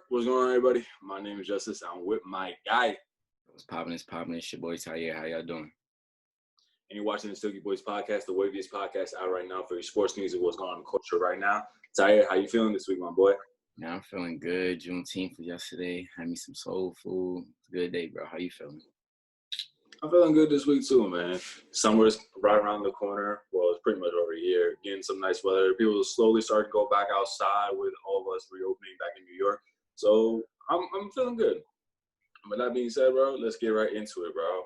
What's going on, everybody? My name is Justis. I'm with my guy. What's poppin'? It's poppin'. It's your boy Tyaire. How y'all doing? And you're watching the Silky Boys podcast, the waviest podcast out right now for your sports news and what's going on in the culture right now. Tyaire, how you feeling this week, my boy? Yeah, I'm feeling good. Juneteenth was yesterday. Had me some soul food. It's a good day, bro. How you feeling? I'm feeling good this week too, man. Summer's right around the corner. Well, it's pretty much over here. Getting some nice weather. People are slowly starting to go back outside with all of us reopening back in New York. So I'm feeling good. With that being said, bro, let's get right into it, bro.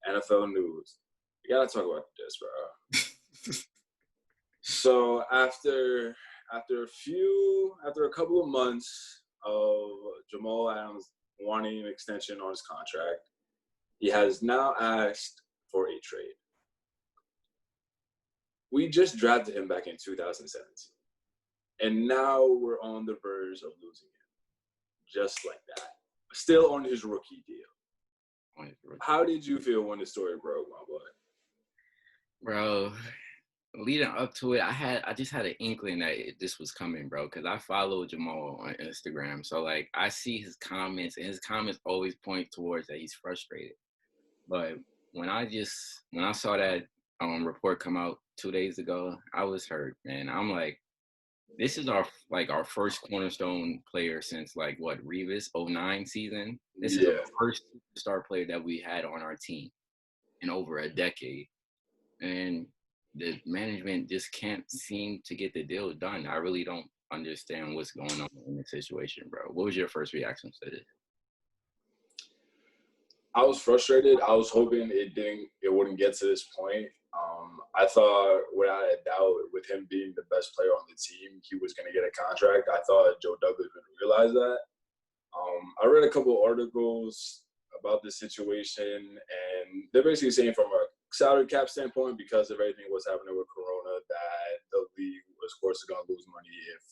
NFL news. We gotta talk about this, bro. So after a couple of months of Jamal Adams wanting an extension on his contract, he has now asked for a trade. We just drafted him back in 2017, and now we're on the verge of losing him, just like that. Still on his rookie deal. How did you feel when the story broke, my boy? Bro, leading up to it, I just had an inkling that this was coming, bro, because I follow Jamal on Instagram. So, like, I see his comments, and his comments always point towards that he's frustrated. But when I saw that report come out 2 days ago, I was hurt, man. I'm like, this is our first cornerstone player since Revis 09 season. This is the first star player that we had on our team in over a decade. And the management just can't seem to get the deal done. I really don't understand what's going on in this situation, bro. What was your first reaction to this? I was frustrated. I was hoping it wouldn't get to this point. I thought, without a doubt, with him being the best player on the team, he was going to get a contract. I thought Joe Douglas would realize that. I read a couple of articles about this situation, and they're basically saying from a salary cap standpoint, because of everything what's happening with Corona, that the league, of course, is going to lose money if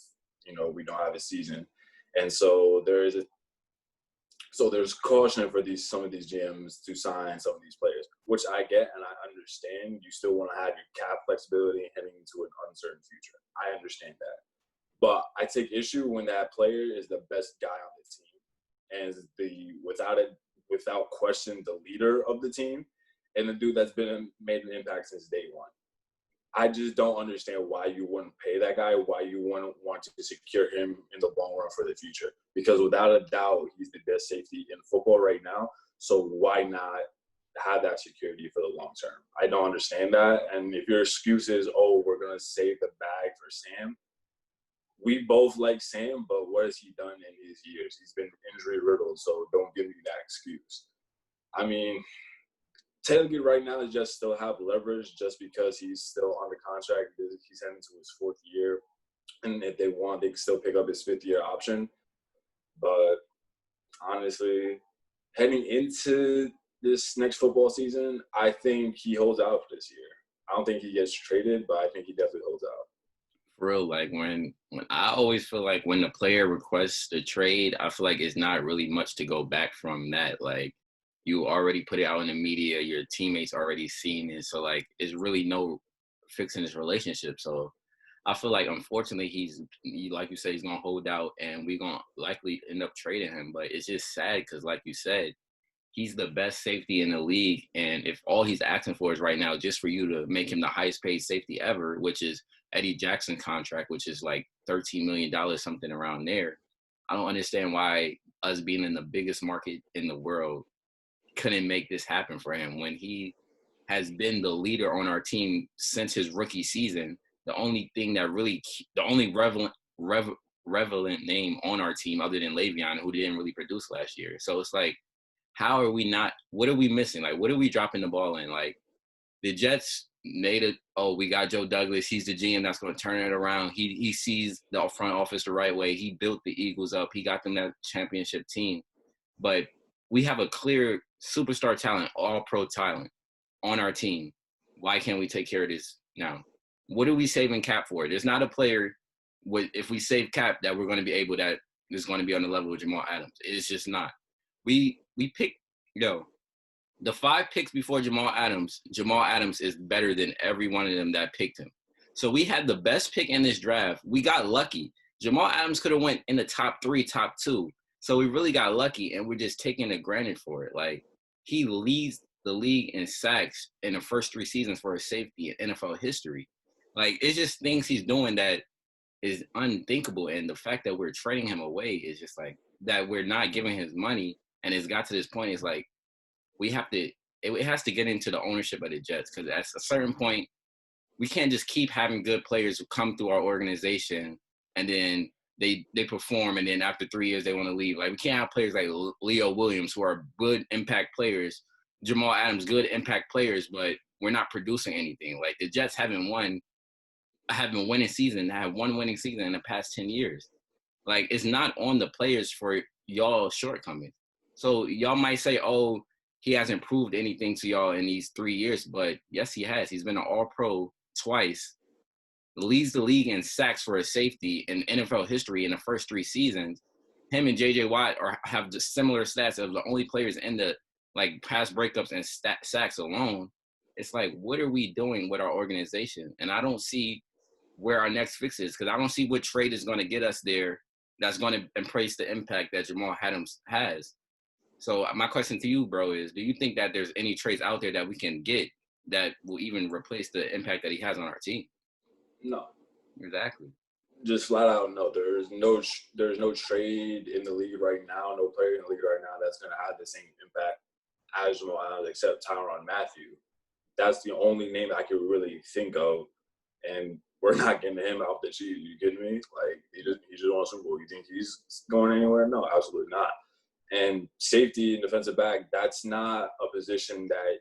we don't have a season, and so there's caution for some of these GMs to sign some of these players, which I get and I understand. You still want to have your cap flexibility heading into an uncertain future. I understand that, but I take issue when that player is the best guy on the team and is without question the leader of the team and the dude that's been made an impact since day one. I just don't understand why you wouldn't pay that guy, why you wouldn't want to secure him in the long run for the future. Because without a doubt, he's the best safety in football right now. So why not have that security for the long term? I don't understand that. And if your excuse is, we're going to save the bag for Sam, we both like Sam, but what has he done in his years? He's been injury-riddled, so don't give me that excuse. I mean, technically, right now, they just still have leverage just because he's still under contract. He's heading to his fourth year. And if they want, they can still pick up his fifth-year option. But honestly, heading into this next football season, I think he holds out for this year. I don't think he gets traded, but I think he definitely holds out. For real, like when I always feel like when the player requests the trade, I feel like it's not really much to go back from that. Like, you already put it out in the media, your teammates already seen it. So, like, it's really no fixing this relationship. So, I feel like, unfortunately, like you said, he's going to hold out and we're going to likely end up trading him. But it's just sad because, like you said, he's the best safety in the league. And if all he's asking for is right now just for you to make him the highest paid safety ever, which is Eddie Jackson contract, which is like $13 million, something around there, I don't understand why us being in the biggest market in the world couldn't make this happen for him when he has been the leader on our team since his rookie season. The only relevant name on our team other than Le'Veon, who didn't really produce last year. So it's like, how are we not, what are we missing? Like, what are we dropping the ball in? Like, the Jets made it, we got Joe Douglas. He's the GM that's going to turn it around. He sees the front office the right way. He built the Eagles up. He got them that championship team. But we have a clear superstar talent, all-pro talent on our team. Why can't we take care of this now? What are we saving cap for? There's not a player, if we save cap, that we're going to be able that is going to be on the level of Jamal Adams. It's just not. We picked, the 5 picks before Jamal Adams is better than every one of them that picked him. So we had the best pick in this draft. We got lucky. Jamal Adams could have went in the top 3, top 2. So we really got lucky, and we're just taking it granted for it. Like, he leads the league in sacks in the first 3 seasons for his safety in NFL history. Like, it's just things he's doing that is unthinkable. And the fact that we're trading him away is just like that we're not giving his money. And it's got to this point, it's like we have to, it has to get into the ownership of the Jets, because at a certain point, we can't just keep having good players who come through our organization and then they perform, and then after 3 years they want to leave. Like, we can't have players like Leo Williams, who are good impact players, Jamal Adams, good impact players, but we're not producing anything. Like, the Jets haven't won. I have been winning season. I have one winning season in the past 10 years. Like, it's not on the players for y'all shortcomings. So y'all might say, oh, he hasn't proved anything to y'all in these 3 years, but yes, he has. He's been an all-pro twice, leads the league in sacks for a safety in NFL history in the first 3 seasons. Him and J.J. Watt have the similar stats of the only players in the, like, pass breakups and sacks alone. It's like, what are we doing with our organization? And I don't see where our next fix is, because I don't see what trade is going to get us there that's going to embrace the impact that Jamal Adams has. So my question to you, bro, is do you think that there's any trades out there that we can get that will even replace the impact that he has on our team? No. Exactly. Just flat out, no. There's no trade in the league right now, no player in the league right now that's going to have the same impact as Jamal Adams, except Tyrann Mathieu. That's the only name I could really think of, and we're not getting him out the Chiefs. You kidding me? Like, he just won a Super Bowl. You think he's going anywhere? No, absolutely not. And safety and defensive back, that's not a position that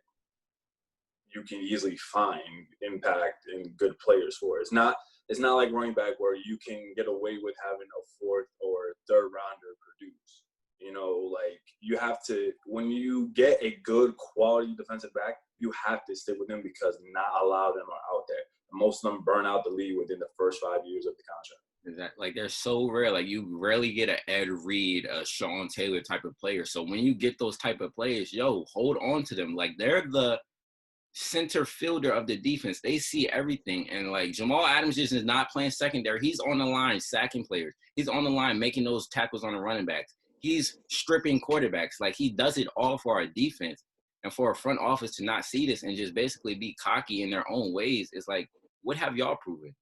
you can easily find impact and good players for. It's not like running back where you can get away with having a 4th or 3rd rounder produce. You know, like, you have to, when you get a good quality defensive back, you have to stick with them, because not a lot of them are out there. Most of them burn out the league within the first 5 years of the contract. Like, they're so rare. Like, you rarely get an Ed Reed, a Sean Taylor type of player. So when you get those type of players, hold on to them. Like, they're the center fielder of the defense. They see everything. And, like, Jamal Adams just is not playing secondary. He's on the line sacking players. He's on the line making those tackles on the running backs. He's stripping quarterbacks. Like, he does it all for our defense. And for a front office to not see this and just basically be cocky in their own ways, it's like, what have y'all proven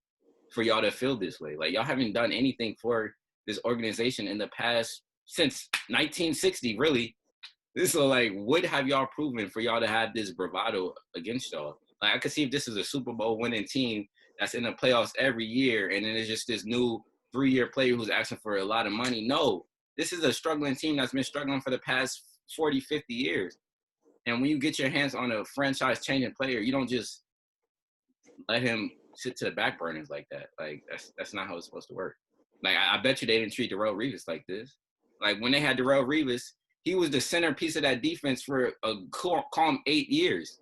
for y'all to feel this way? Like, y'all haven't done anything for this organization in the past since 1960, really. So, like, what have y'all proven for y'all to have this bravado against y'all? Like, I could see if this is a Super Bowl winning team that's in the playoffs every year, and then it's just this new 3-year player who's asking for a lot of money. No, this is a struggling team that's been struggling for the past 40, 50 years. And when you get your hands on a franchise-changing player, you don't just let him sit to the back burners like that. Like, that's not how it's supposed to work. Like, I bet you they didn't treat Darrelle Revis like this. Like, when they had Darrelle Revis, he was the centerpiece of that defense for a calm 8 years.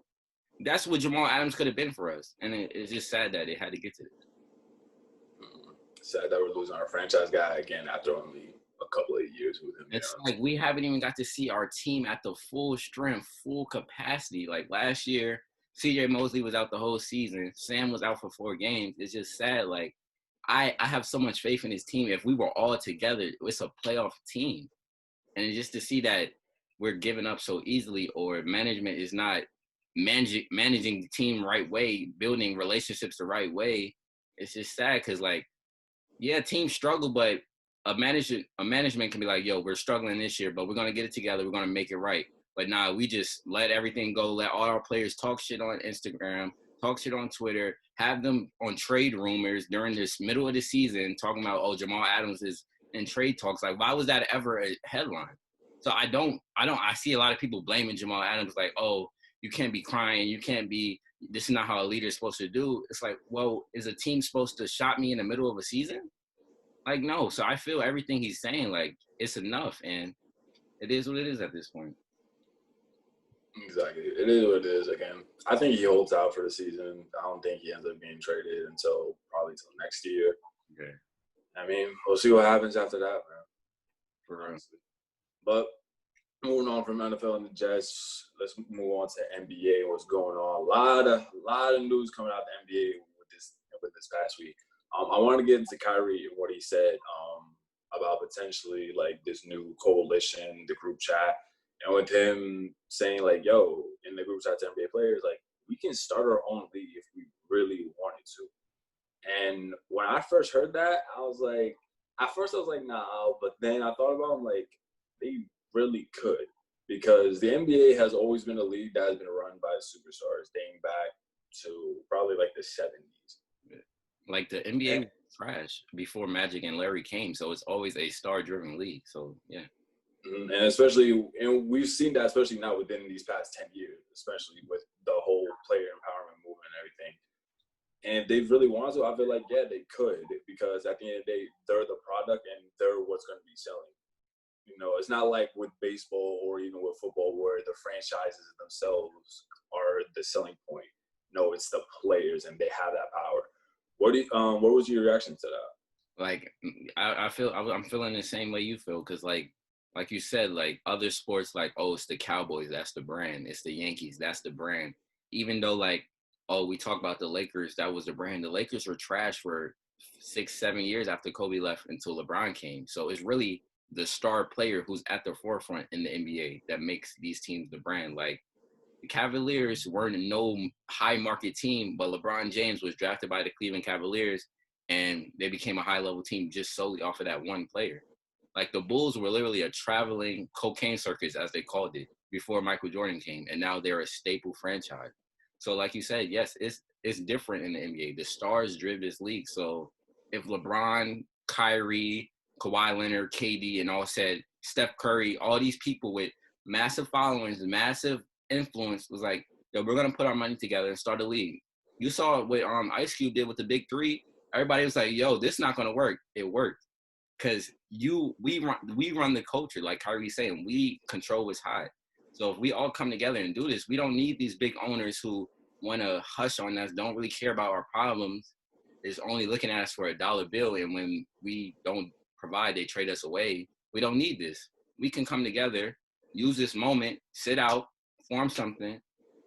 That's what Jamal Adams could have been for us. And it's just sad that it had to get to this. Sad that we're losing our franchise guy again after only a couple of years with him. It's like we haven't even got to see our team at the full strength, full capacity. Like, last year, CJ Mosley was out the whole season. Sam was out for 4 games. It's just sad. Like, I have so much faith in this team. If we were all together, it's a playoff team. And just to see that we're giving up so easily, or management is not managing the team the right way, building relationships the right way, it's just sad. Because, like, yeah, teams struggle, but a management can be like, yo, we're struggling this year, but we're going to get it together. We're going to make it right. But nah, we just let everything go. Let all our players talk shit on Instagram, talk shit on Twitter, have them on trade rumors during this middle of the season, talking about, oh, Jamal Adams is in trade talks. Like, why was that ever a headline? So I see a lot of people blaming Jamal Adams, like, oh, you can't be crying. You can't be, this is not how a leader is supposed to do. It's like, well, is a team supposed to shot me in the middle of a season? Like, no. So I feel everything he's saying, like, it's enough. And it is what it is at this point. Exactly. It is what it is. Again, I think he holds out for the season. I don't think he ends up being traded until next year. Okay. I mean, we'll see what happens after that, man. For real. But moving on from NFL and the Jets, let's move on to NBA. What's going on? A lot of news coming out of the NBA with this past week. I want to get into Kyrie and what he said about potentially like this new coalition, the group chat, and with him saying like, "Yo, in the group chat to NBA players, like we can start our own league if we really wanted to." And when I first heard that, I was like, at first I was like, nah, but then I thought about it, like they really could because the NBA has always been a league that has been run by superstars dating back to probably like the 70s. Like the NBA was trash before Magic and Larry came, so it's always a star-driven league. So yeah, and especially, and we've seen that especially now within these past 10 years, especially with the whole player empowerment movement and everything. And if they really want to, I feel like, yeah, they could because at the end of the day, they're the product and they're what's going to be selling. You know, it's not like with baseball or even with football where the franchises themselves are the selling point. No, it's the players and they have that power. What was your reaction to that? like I'm feeling the same way you feel because like you said, like other sports, like oh, it's the Cowboys, that's the brand. It's the Yankees, that's the brand. Even though like oh, we talk about the Lakers, that was the brand. The Lakers were trash for 6-7 years after Kobe left until LeBron came. So it's really the star player who's at the forefront in the NBA that makes these teams the brand. Like the Cavaliers weren't no high market team, but LeBron James was drafted by the Cleveland Cavaliers and they became a high level team just solely off of that one player. Like the Bulls were literally a traveling cocaine circus, as they called it, before Michael Jordan came, and now they're a staple franchise. So, like you said, yes, it's different in the NBA. The stars drive this league. So, if LeBron, Kyrie, Kawhi Leonard, KD, and all said Steph Curry, all these people with massive followings, massive influence, was like, yo, we're gonna put our money together and start a league. You saw what Ice Cube did with the Big Three. Everybody was like, yo, this is not gonna work. It worked because we run the culture, like Kyrie's saying, we control what's hot. So if we all come together and do this, we don't need these big owners who want to hush on us, don't really care about our problems, is only looking at us for a dollar bill, and when we don't provide, they trade us away. We don't need this. We can come together, use this moment, sit out, form something,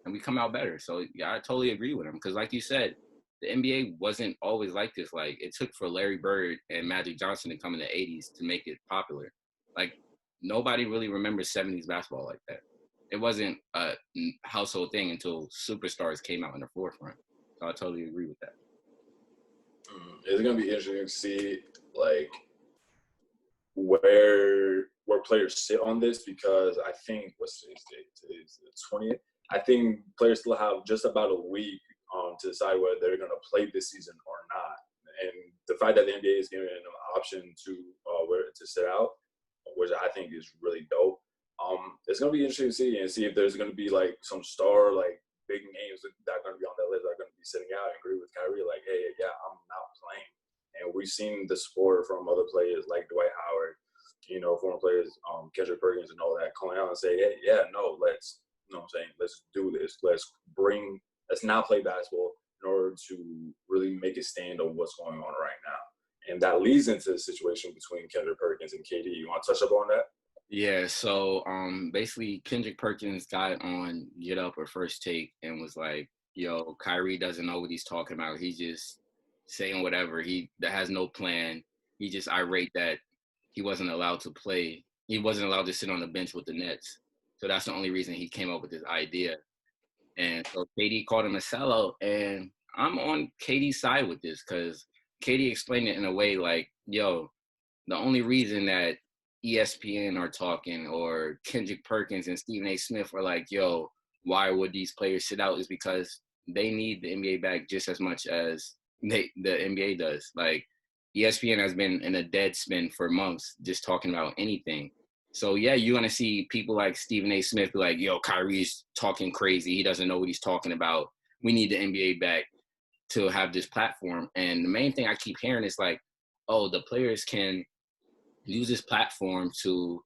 and we come out better. So yeah, I totally agree with him because, like you said, the NBA wasn't always like this. Like it took for Larry Bird and Magic Johnson to come in the '80s to make it popular. Like nobody really remembers '70s basketball like that. It wasn't a household thing until superstars came out in the forefront. So I totally agree with that. It's gonna be interesting to see like where players sit on this because I think what's today's date? Today's the 20th. I think players still have just about a week to decide whether they're gonna play this season or not. And the fact that the NBA is giving them an option to where to sit out, which I think is really dope. It's gonna be interesting to see if there's gonna be like some star like big names that are gonna be on that list that are gonna be sitting out and agree with Kyrie like, hey, yeah, I'm not playing. And we've seen the support from other players like Dwight Howard, you know, former players, Kendrick Perkins and all that, calling out and say, hey, yeah, no, let's, you know what I'm saying, let's do this. Let's not play basketball in order to really make a stand on what's going on right now. And that leads into the situation between Kendrick Perkins and KD. You want to touch up on that? Yeah, so basically Kendrick Perkins got on Get Up or First Take and was like, yo, Kyrie doesn't know what he's talking about. He's just saying whatever. He that has no plan. He just irate that he wasn't allowed to play. He wasn't allowed to sit on the bench with the Nets. So that's the only reason he came up with this idea. And so KD called him a sellout. And I'm on KD's side with this because KD explained it in a way like, yo, the only reason that ESPN are talking or Kendrick Perkins and Stephen A. Smith are like, yo, why would these players sit out is because they need the NBA back just as much as the NBA does. Like ESPN has been in a dead spin for months just talking about anything. So yeah, you're gonna see people like Stephen A. Smith be like, yo, Kyrie's talking crazy. He doesn't know what he's talking about. We need the NBA back to have this platform. And the main thing I keep hearing is like, oh, the players can use this platform to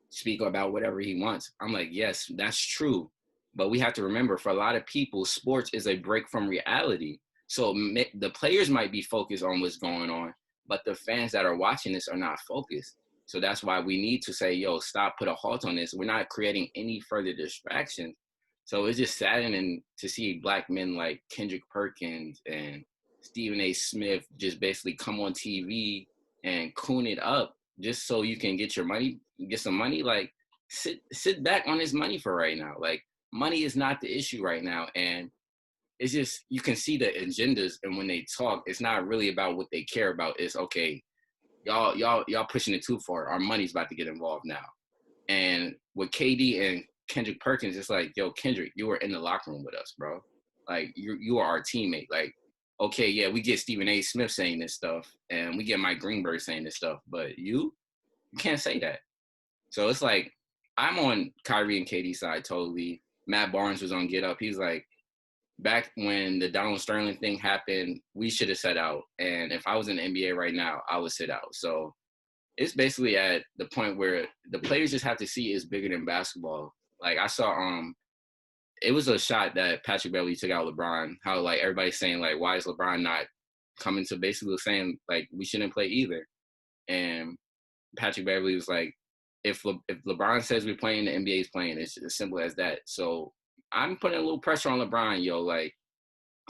speak about whatever he wants. I'm like, yes, that's true. But we have to remember, for a lot of people, sports is a break from reality. So the players might be focused on what's going on, but the fans that are watching this are not focused. So that's why we need to say, yo, stop, put a halt on this. We're not creating any further distractions. So it's just saddening to see black men like Kendrick Perkins and Stephen A. Smith just basically come on TV and coon it up just so you can get some money. Like, sit back on this money for right now. Like, money is not the issue right now. And it's just, you can see the agendas, and when they talk, it's not really about what they care about. It's, okay, y'all pushing it too far. Our money's about to get involved now. And with KD and Kendrick Perkins, it's like, yo, Kendrick, you were in the locker room with us, bro. Like, you are our teammate. Like, okay, yeah, we get Stephen A. Smith saying this stuff, and we get Mike Greenberg saying this stuff, but you can't say that. So it's like, I'm on Kyrie and KD's side totally. Matt Barnes was on Get Up. He's like, back when the Donald Sterling thing happened, we should have set out. And if I was in the NBA right now, I would sit out. So it's basically at the point where the players just have to see it's bigger than basketball. Like, I saw, it was a shot that Patrick Beverley took out LeBron, how, like, everybody's saying, like, why is LeBron not coming to basically saying, like, we shouldn't play either. And Patrick Beverley was like, if LeBron says we're playing, the NBA is playing. It's as simple as that. So I'm putting a little pressure on LeBron, yo. Like,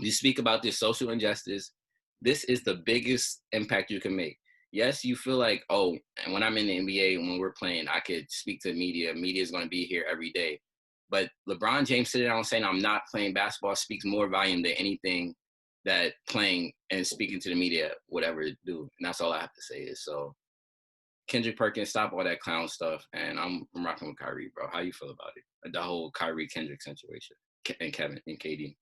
you speak about this social injustice. This is the biggest impact you can make. Yes, you feel like, oh, and when I'm in the NBA, when we're playing, I could speak to media. Media is going to be here every day. But LeBron James sitting down saying I'm not playing basketball speaks more volume than anything that playing and speaking to the media would ever do. And that's all I have to say is, so Kendrick Perkins, stop all that clown stuff. And I'm rocking with Kyrie, bro. How you feel about it? The whole Kyrie-Kendrick situation and Kevin and KD.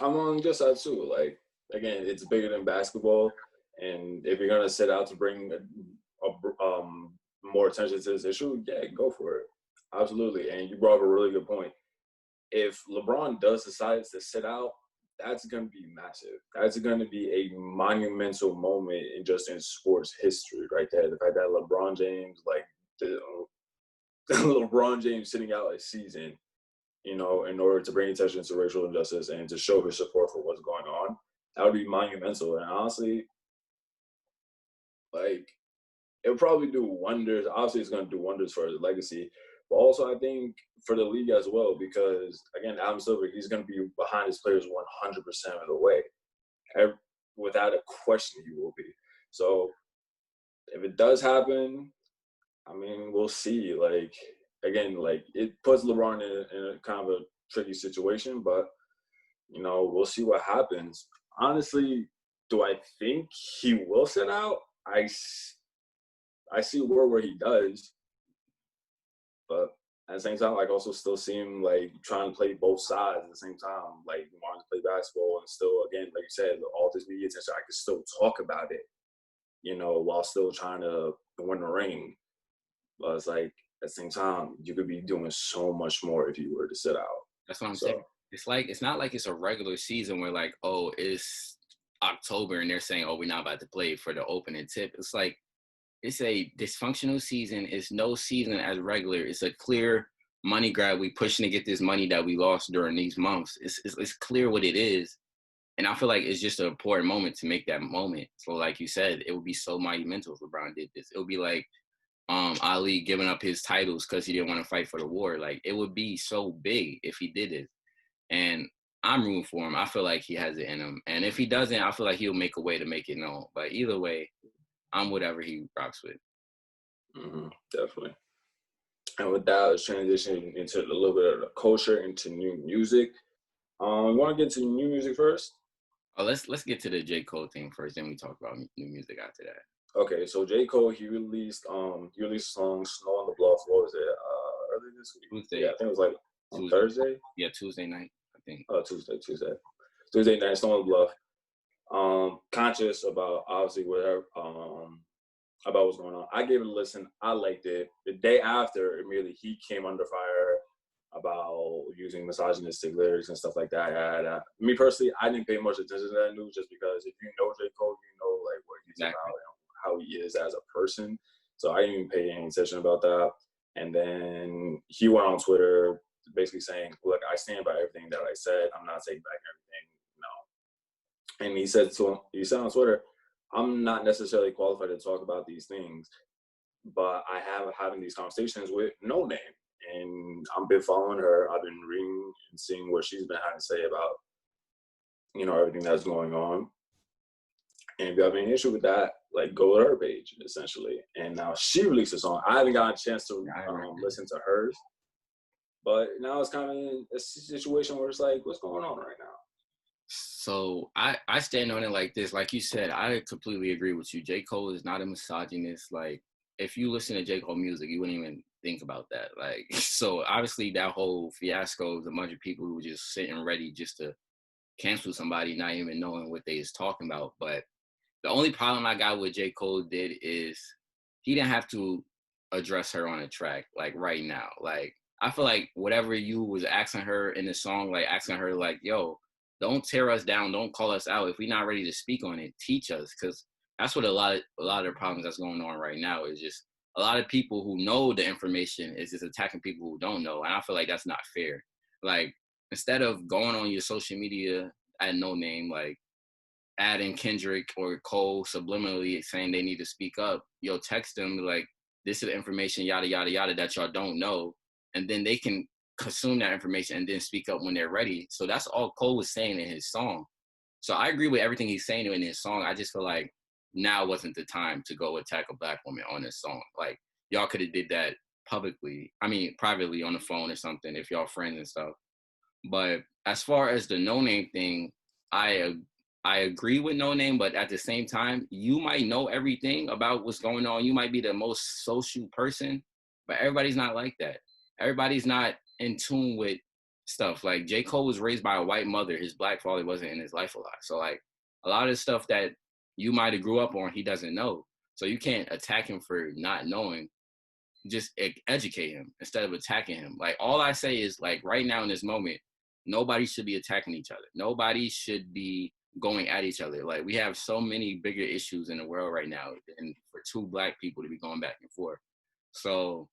I'm on just that too. Like, again, it's bigger than basketball. And if you're going to set out to bring more attention to this issue, yeah, go for it. Absolutely. And you brought up a really good point. If LeBron does decide to sit out, that's going to be massive. That's going to be a monumental moment in sports history right there. The fact that LeBron James, like, LeBron James sitting out a season, in order to bring attention to racial injustice and to show his support for what's going on, that would be monumental. And honestly, like, it'll probably do wonders. Obviously, it's going to do wonders for his legacy, but also I think for the league as well, because, again, Adam Silver, he's going to be behind his players 100% of the way. Without a question, he will be. So if it does happen, I mean, we'll see. Like, again, like, it puts LeBron in a kind of a tricky situation, but, we'll see what happens. Honestly, do I think he will sit out? I see a world where he does, but at the same time, like, also still see him, like, trying to play both sides at the same time, like, wanting to play basketball and still, again, like you said, all this media attention, I could still talk about it, while still trying to win the ring. But it's like, at the same time, you could be doing so much more if you were to sit out. That's what I'm saying. It's like, it's not like it's a regular season where, like, oh, it's October and they're saying, oh, we're not about to play for the opening tip. It's like, it's a dysfunctional season. It's no season as regular. It's a clear money grab. We pushing to get this money that we lost during these months. It's clear what it is. And I feel like it's just an important moment to make that moment. So like you said, it would be so monumental if LeBron did this. It would be like Ali giving up his titles because he didn't want to fight for the war. Like, it would be so big if he did it. And I'm rooting for him. I feel like he has it in him. And if he doesn't, I feel like he'll make a way to make it known. But either way, I'm whatever he rocks with. Mm-hmm, definitely. And with that, let's transition into a little bit of the culture, into new music. Want to get to new music first? Oh, let's get to the J. Cole thing first, then we talk about new music after that. Okay, so J. Cole, he released a song "Snow on the Bluff." What was it? Earlier this week? Tuesday. Yeah, I think it was like on Thursday. Yeah, Tuesday night, I think. Oh, Tuesday night, "Snow on the Bluff." Conscious about obviously whatever about what's going on. I gave it a listen. I liked it. The day after, immediately he came under fire about using misogynistic lyrics and stuff like that. Me personally, I didn't pay much attention to that news just because if you know J. Cole, you know, like, what he's about and how he is as a person. So I didn't even pay any attention about that. And then he went on Twitter basically saying, look, I stand by everything that I said. I'm not taking back everything. No. And he said on Twitter, I'm not necessarily qualified to talk about these things, but I have having these conversations with No Name. And I've been following her. I've been reading and seeing what she's been having to say about, everything that's going on. And if you have any issue with that, like, go to her page, essentially. And now she released a song. I haven't gotten a chance to listen to hers. But now it's kind of a situation where it's like, what's going on right now? So I stand on it like this. Like you said, I completely agree with you. J. Cole is not a misogynist. Like, if you listen to J. Cole music, you wouldn't even think about that. Like, so obviously that whole fiasco was a bunch of people who were just sitting ready just to cancel somebody, not even knowing what they is talking about. But the only problem I got with J. Cole did is he didn't have to address her on a track, like, right now. Like, I feel like whatever you was asking her in the song, like asking her, like, yo, don't tear us down, don't call us out. If we're not ready to speak on it, teach us. Because that's what a lot of the problems that's going on right now is just a lot of people who know the information is just attacking people who don't know. And I feel like that's not fair. Like, instead of going on your social media at no name, like adding Kendrick or Cole subliminally saying they need to speak up, yo, text them like, this is the information, yada, yada, yada, that y'all don't know. And then they can consume that information and then speak up when they're ready. So that's all Cole was saying in his song. So I agree with everything he's saying in his song. I just feel like now wasn't the time to go attack a Black woman on this song. Like, y'all could have did that privately on the phone or something if y'all friends and stuff. But as far as the No Name thing, I agree with No Name, but at the same time, you might know everything about what's going on. You might be the most social person, but everybody's not like that. Everybody's not in tune with stuff. Like, J. Cole was raised by a white mother. His Black father wasn't in his life a lot. So, like, a lot of stuff that you might have grew up on, he doesn't know. So you can't attack him for not knowing. Just educate him instead of attacking him. Like, all I say is, like, right now in this moment, nobody should be attacking each other. Nobody should be going at each other. Like, we have so many bigger issues in the world right now, and for two Black people to be going back and forth. So,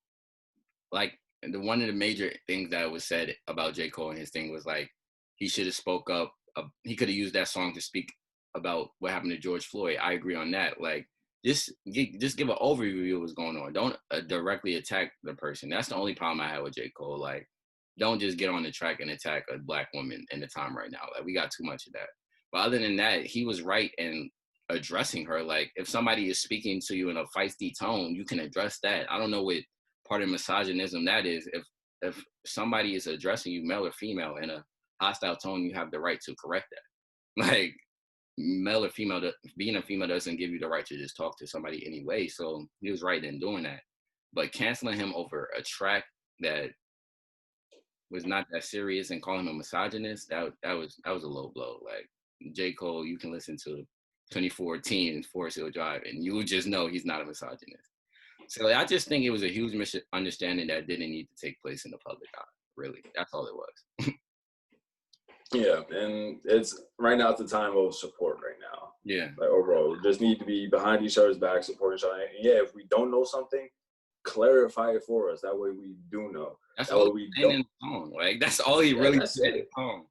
like, one of the major things that was said about J. Cole and his thing was, like, he should have spoke up. He could have used that song to speak about what happened to George Floyd. I agree on that. Like, just give an overview of what's going on. Don't directly attack the person. That's the only problem I have with J. Cole. Like, don't just get on the track and attack a Black woman in the time right now. Like, we got too much of that. But other than that, he was right in addressing her. Like, if somebody is speaking to you in a feisty tone, you can address that. I don't know what part of misogynism that is. If somebody is addressing you, male or female, in a hostile tone, you have the right to correct that. Like, male or female, being a female doesn't give you the right to just talk to somebody anyway. So he was right in doing that. But canceling him over a track that was not that serious and calling him a misogynist, that was a low blow. Like, J. Cole, you can listen to 2014 Forest Hill Drive and you would just know he's not a misogynist. So I just think it was a huge misunderstanding that didn't need to take place in the public eye. Really, that's all it was. Yeah, and it's right now, it's the time of support right now. Yeah. Like, overall, we just need to be behind each other's back, supporting each other. And yeah, if we don't know something, clarify it for us. That way we do know. That's that all way we don't. don't. In the song. Like, that's all he really said in the song.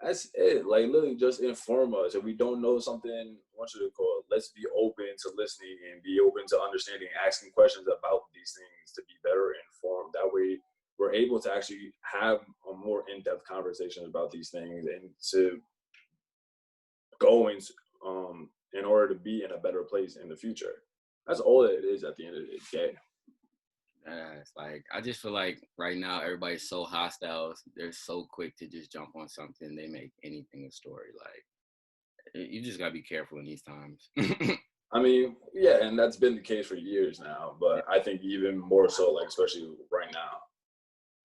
That's it. Like, literally just inform us. If we don't know something, what should it call? Let's be open to listening and be open to understanding, asking questions about these things to be better informed. That way we're able to actually have a more in-depth conversation about these things and to go in order to be in a better place in the future. That's all it is at the end of the day. It's like, I just feel like right now everybody's so hostile. They're so quick to just jump on something. They make anything a story. Like, you just gotta be careful in these times. I mean, yeah, and that's been the case for years now. But I think even more so, like, especially right now.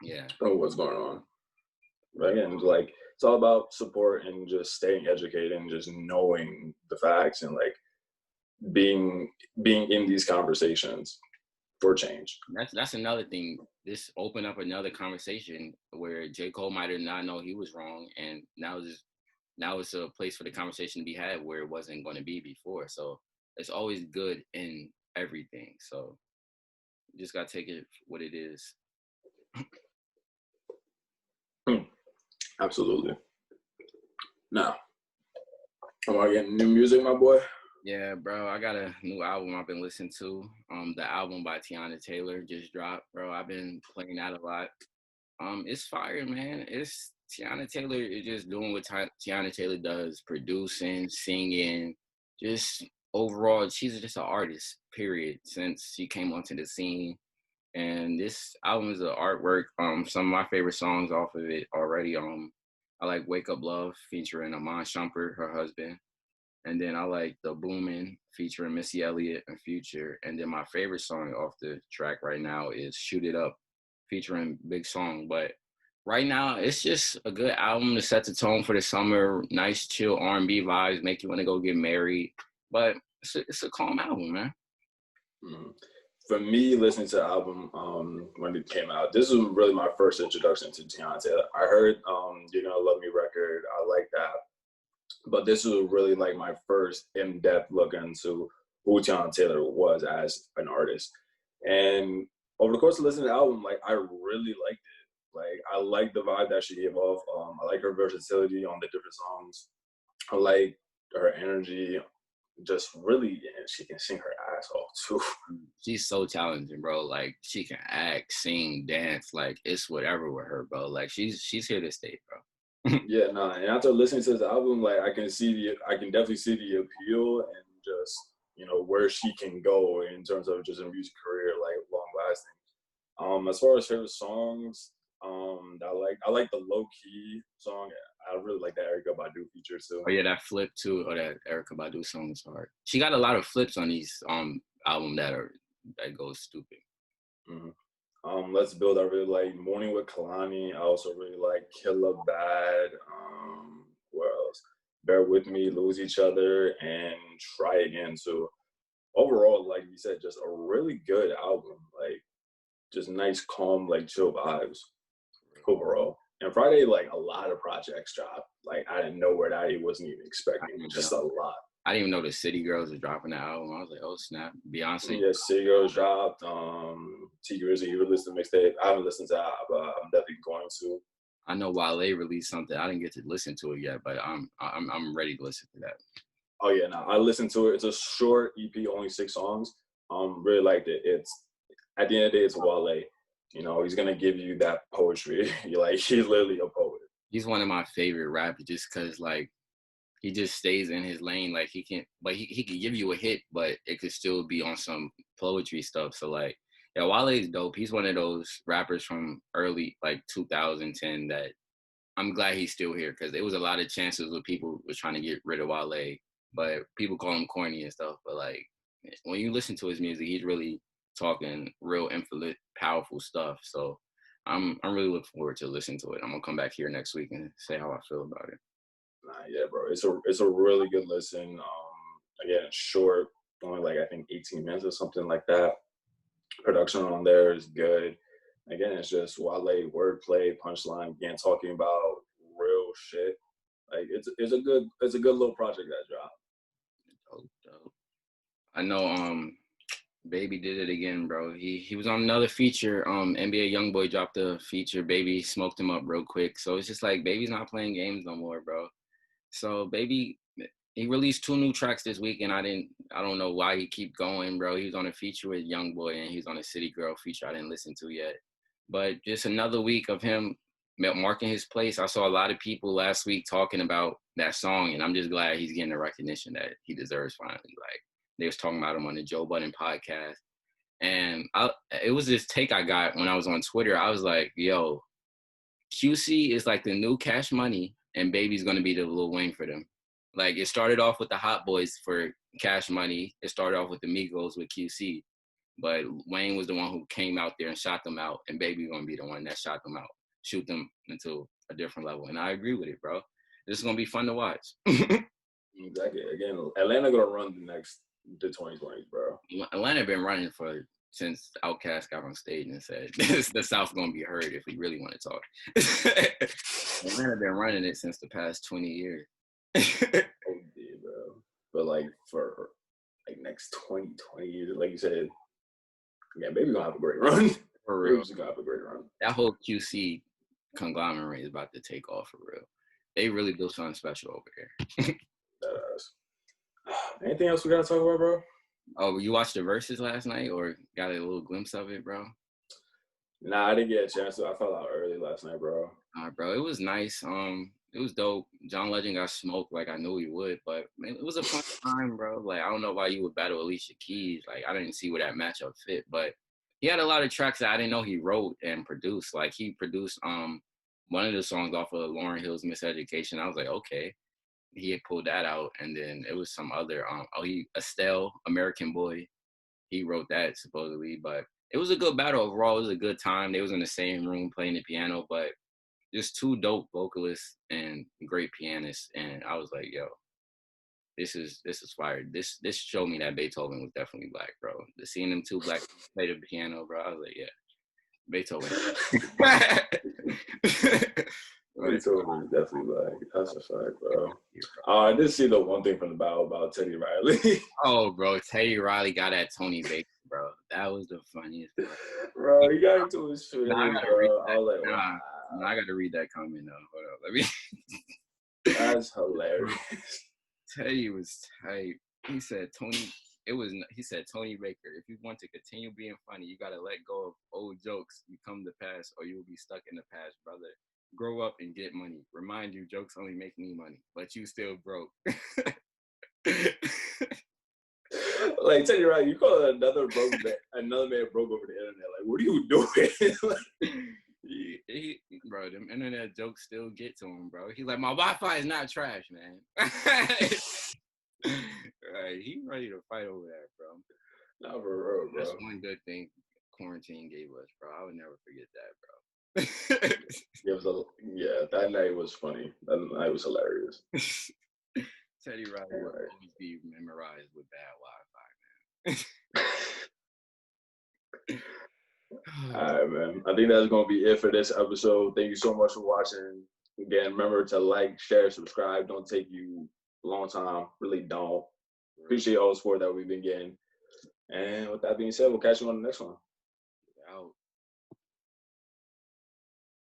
Yeah. What's going on? But again, like, it's all about support and just staying educated and just knowing the facts and, like, being in these conversations for change. That's another thing. This opened up another conversation where J. Cole might have not known he was wrong, and now it's a place for the conversation to be had where it wasn't going to be before. So it's always good in everything. So you just gotta take it for what it is. Absolutely. Now, am I getting new music, my boy? Yeah, bro, I got a new album I've been listening to. The album by Tyaire Taylor just dropped, bro. I've been playing that a lot. It's fire, man. It's Tyaire Taylor is just doing what Tyaire Taylor does, producing, singing, just overall, she's just an artist, period, since she came onto the scene. And this album is an artwork. Some of my favorite songs off of it already. I like Wake Up Love featuring Amon Shumpert, her husband. And then I like The Boomin' featuring Missy Elliott and Future. And then my favorite song off the track right now is Shoot It Up featuring Big Song. But right now, it's just a good album to set the tone for the summer. Nice, chill R&B vibes, make you want to go get married. But it's a calm album, man. Mm. For me, listening to the album when it came out, this was really my first introduction to Tyaire. I heard You're Gonna Love Me record. I like that. But this was really like my first in-depth look into who Tyaire was as an artist. And over the course of listening to the album, like I really liked it. Like I like the vibe that she gave off. I like her versatility on the different songs. I like her energy. Just really, and she can sing her ass off too. She's so talented, bro. Like she can act, sing, dance. Like it's whatever with her, bro. Like she's here to stay, bro. Yeah, no. And after listening to this album, like I can definitely see the appeal and just where she can go in terms of just a music career, like long lasting. As far as favorite songs, I like the low key song. I really like that Erykah Badu feature too. Oh yeah, that flip too, or that Erykah Badu song is hard. She got a lot of flips on these album that goes stupid. Mm-hmm. Let's Build. I really like Morning with Kalani. I also really like Killer Bad. Where else? Bear With Me, Lose Each Other, and Try Again. So overall, like you said, just a really good album. Like just nice, calm, like chill vibes overall. And Friday, like a lot of projects dropped. Like I didn't know where that I wasn't even expecting. Just a lot. I didn't even know the City Girls were dropping the album. I was like, oh snap, Beyonce. Yeah, City Girls dropped. T Grizzly, you released the mixtape. I haven't listened to that, but I'm definitely going to. I know Wale released something. I didn't get to listen to it yet, but I'm ready to listen to that. Oh yeah, no, I listened to it. It's a short EP, only 6 songs. Really liked it. It's at the end of the day, it's Wale. He's gonna give you that poetry. He's literally a poet. He's one of my favorite rappers just because like he just stays in his lane. Like he can give you a hit, but it could still be on some poetry stuff. So like, yeah, Wale is dope. He's one of those rappers from early like 2010 that I'm glad he's still here because there was a lot of chances where people were trying to get rid of Wale, but people call him corny and stuff. But like when you listen to his music, he's really talking real infinite, powerful stuff. So I'm really looking forward to listening to it. I'm gonna come back here next week and say how I feel about it. Nah, yeah, bro, it's a really good listen. Again, it's short, only like I think 18 minutes or something like that. Production on there is good. Again, it's just Wale wordplay, punchline, again talking about real shit. Like it's a good little project that dropped. Dope. I know Baby did it again, bro. He was on another feature. NBA YoungBoy dropped a feature. Baby smoked him up real quick. So it's just like Baby's not playing games no more, bro. So Baby, he released 2 new tracks this week, and I don't know why he keep going, bro. He was on a feature with YoungBoy, and he's on a City Girl feature I didn't listen to yet. But just another week of him marking his place. I saw a lot of people last week talking about that song, and I'm just glad he's getting the recognition that he deserves finally. Like they was talking about him on the Joe Budden podcast, and it was this take I got when I was on Twitter. I was like, yo, QC is like the new Cash Money, and Baby's gonna be the Lil Wayne for them. Like it started off with the Hot Boys for Cash Money. It started off with the Migos with QC. But Wayne was the one who came out there and shot them out, and Baby gonna be the one that shot them out, shoot them into a different level. And I agree with it, bro. This is gonna be fun to watch. Exactly. Again, Atlanta gonna run the 2020s, bro. Atlanta been running since Outkast got on stage and said the South gonna be heard if we really want to talk. Atlanta been running it since the past 20 years. Oh, yeah, bro. But like for like next 20 years, like you said, yeah, Baby gonna have a great run. For real. Baby's gonna have a great run. That whole QC conglomerate is about to take off for real. They really built something special over there. That is. Anything else we gotta talk about, bro? Oh, you watched the Versus last night or got a little glimpse of it, bro? Nah, I didn't get a chance to. I fell out early last night, bro. Bro, it was nice. It was dope. John Legend got smoked like I knew he would, but man, it was a fun time, bro. Like, I don't know why you would battle Alicia Keys. Like, I didn't see where that matchup fit, but he had a lot of tracks that I didn't know he wrote and produced. Like, he produced one of the songs off of Lauryn Hill's Miseducation. I was like, okay. He had pulled that out, and then it was some other Estelle, American Boy. He wrote that supposedly, but it was a good battle overall. It was a good time. They was in the same room playing the piano, but just two dope vocalists and great pianists. And I was like, yo, this is fire. This showed me that Beethoven was definitely black, bro. Seeing them two black play the piano, bro, I was like, yeah, Beethoven. Beethoven is definitely black. That's a fact, bro. I did see the one thing from the battle about Teddy Riley. Oh, bro, Teddy Riley got at Tony Baker, bro. That was the funniest. Bro, he got into his feelings, bro. I was like, wow. I got to read that comment now. Hold up. Let me. That's hilarious. Teddy was tight. He said Tony Baker, if you want to continue being funny, you got to let go of old jokes. You come to pass or you will be stuck in the past, brother. Grow up and get money. Remind you, jokes only make me money, but you still broke. Like, Teddy Riley, you call it another man broke over the internet. Like, what are you doing? Bro, them internet jokes still get to him, bro. He's like, my Wi-Fi is not trash, man. Right, he ready to fight over that, bro. Not for real, bro. That's one good thing quarantine gave us, bro. I would never forget that, bro. Yeah, that night was funny. That night was hilarious. Teddy Riley will always be memorized with bad Wi-Fi, man. All right, man. I think that's going to be it for this episode. Thank you so much for watching. Again, remember to like, share, subscribe. Don't take you a long time. Really don't. Appreciate all the support that we've been getting. And with that being said, we'll catch you on the next one.